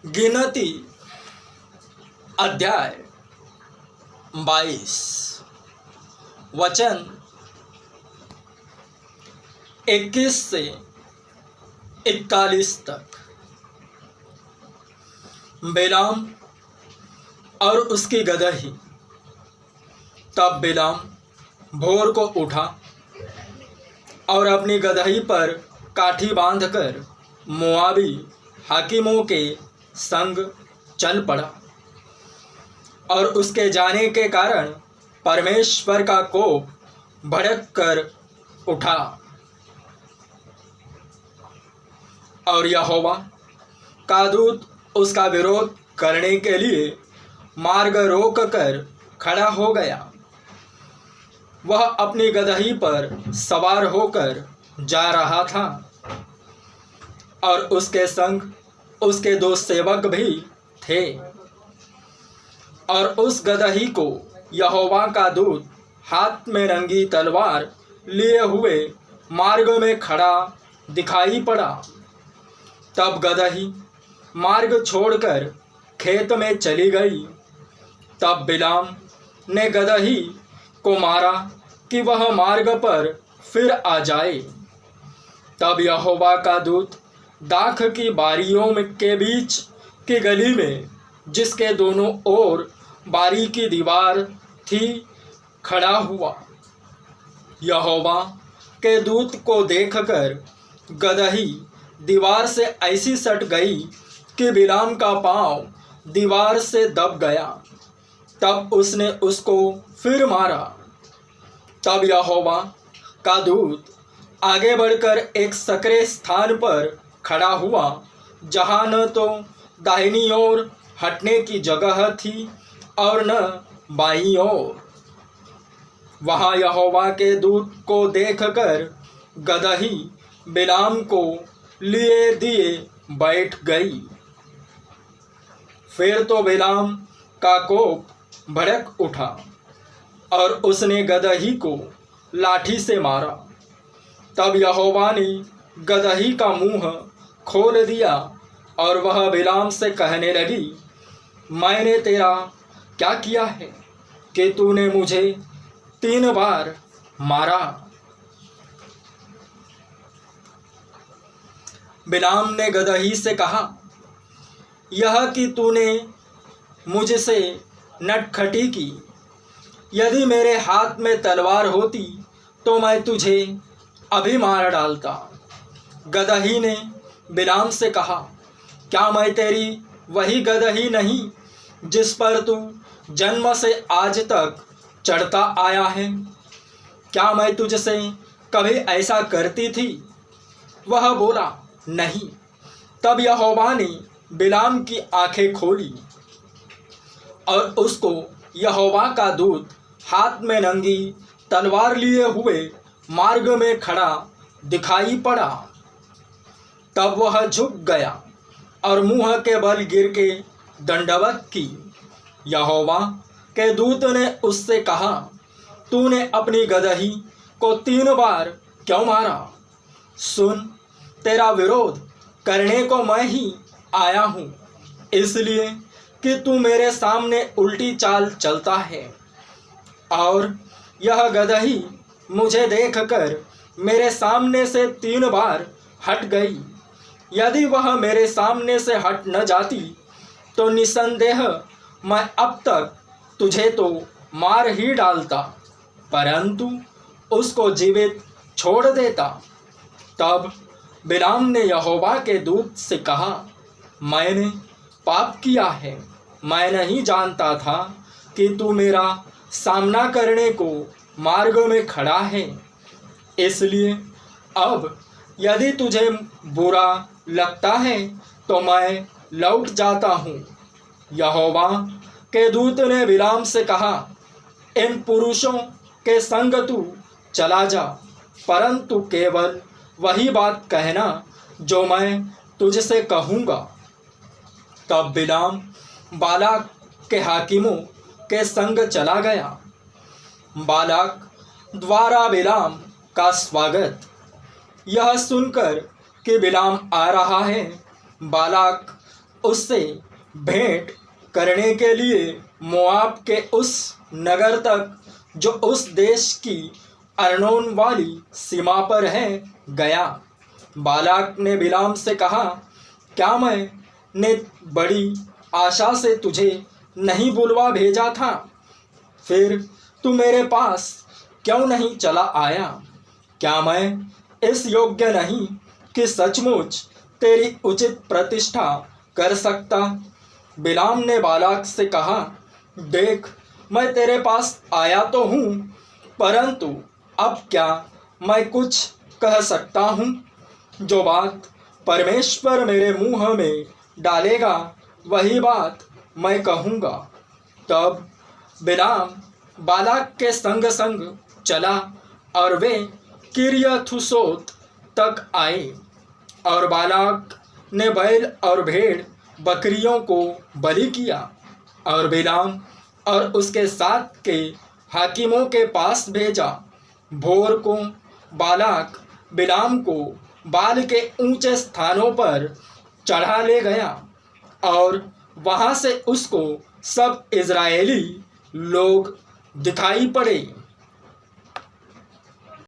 गिनती अध्याय 22 वचन 21 से 41 तक। बिलाम और उसकी गदही। तब बिलाम भोर को उठा और अपनी गदही पर काठी बांधकर मोआबी हाकिमों के संग चल पड़ा। और उसके जाने के कारण परमेश्वर का कोप भड़क कर उठा और यहोवा का दूत उसका विरोध करने के लिए मार्ग रोक कर खड़ा हो गया। वह अपनी गदही पर सवार होकर जा रहा था और उसके संग उसके दो सेवक भी थे। और उस गदही को यहोवा का दूत हाथ में रंगी तलवार लिए हुए मार्ग में खड़ा दिखाई पड़ा। तब गदही मार्ग छोड़कर खेत में चली गई। तब बिलाम ने गदही को मारा कि वह मार्ग पर फिर आ जाए। तब यहोवा का दूत दाख की बारियों के बीच की गली में, जिसके दोनों ओर बारी की दीवार थी, खड़ा हुआ। यहोवा के दूत को देखकर गदही दीवार से ऐसी सट गई कि बिलाम का पांव दीवार से दब गया। तब उसने उसको फिर मारा। तब यहोवा का दूत आगे बढ़कर एक सकरे स्थान पर खड़ा हुआ, जहाँ न तो दाहिनी ओर हटने की जगह थी और न बाईं ओर। वहाँ यहोवा के दूत को देखकर गदही बिलाम को लिए दिए बैठ गई। फिर तो बिलाम का कोप भड़क उठा और उसने गदही को लाठी से मारा। तब यहोवा ने गदही का मुंह खोल दिया और वह बिलाम से कहने लगी, मैंने तेरा क्या किया है कि तूने मुझे 3 बार मारा? बिलाम ने गदही से कहा, यह कि तूने मुझसे नटखटी की। यदि मेरे हाथ में तलवार होती तो मैं तुझे अभी मार डालता। गदही ने बिलाम से कहा, क्या मैं तेरी वही गदही नहीं जिस पर तू जन्म से आज तक चढ़ता आया है? क्या मैं तुझसे कभी ऐसा करती थी? वह बोला, नहीं। तब यहोवा ने बिलाम की आंखें खोली और उसको यहोवा का दूत हाथ में नंगी तलवार लिए हुए मार्ग में खड़ा दिखाई पड़ा। तब वह झुक गया और मुंह के बल गिर के दंडवत की। यहोवा के दूत ने उससे कहा, तूने अपनी गदही को 3 बार क्यों मारा? सुन, तेरा विरोध करने को मैं ही आया हूँ, इसलिए कि तू मेरे सामने उल्टी चाल चलता है। और यह गदही मुझे देखकर मेरे सामने से 3 बार हट गई। यदि वह मेरे सामने से हट न जाती तो निसंदेह मैं अब तक तुझे तो मार ही डालता, परंतु उसको जीवित छोड़ देता। तब बिलाम ने यहोवा के दूत से कहा, मैंने पाप किया है। मैं नहीं जानता था कि तू मेरा सामना करने को मार्ग में खड़ा है। इसलिए अब यदि तुझे बुरा लगता है तो मैं लौट जाता हूँ। यहोवा के दूत ने बिलाम से कहा, इन पुरुषों के संग तू चला जा, परंतु केवल वही बात कहना जो मैं तुझसे कहूँगा। तब बिलाम बालाक के हाकिमों के संग चला गया। बालाक द्वारा बिलाम का स्वागत। यह सुनकर कि बिलाम आ रहा है, बालाक उससे भेंट करने के लिए मोआब के उस नगर तक जो उस देश की अर्नोन वाली सीमा पर है गया। बालाक ने बिलाम से कहा, क्या मैंने बड़ी आशा से तुझे नहीं बुलवा भेजा था? फिर तू मेरे पास क्यों नहीं चला आया? क्या मैं इस योग्य नहीं कि सचमुच तेरी उचित प्रतिष्ठा कर सकता? बिलाम ने बालाक से कहा, देख, मैं तेरे पास आया तो हूँ, परंतु अब क्या मैं कुछ कह सकता हूँ? जो बात परमेश्वर मेरे मुंह में डालेगा वही बात मैं कहूँगा। तब बिलाम बालाक के संग संग चला और वे किर्यथुसोत तक आए। और बालाक ने बैल और भेड़ बकरियों को बलि किया और बिलाम और उसके साथ के हाकिमों के पास भेजा। भोर को बालाक बिलाम को बाल के ऊंचे स्थानों पर चढ़ा ले गया और वहां से उसको सब इज़राइली लोग दिखाई पड़े।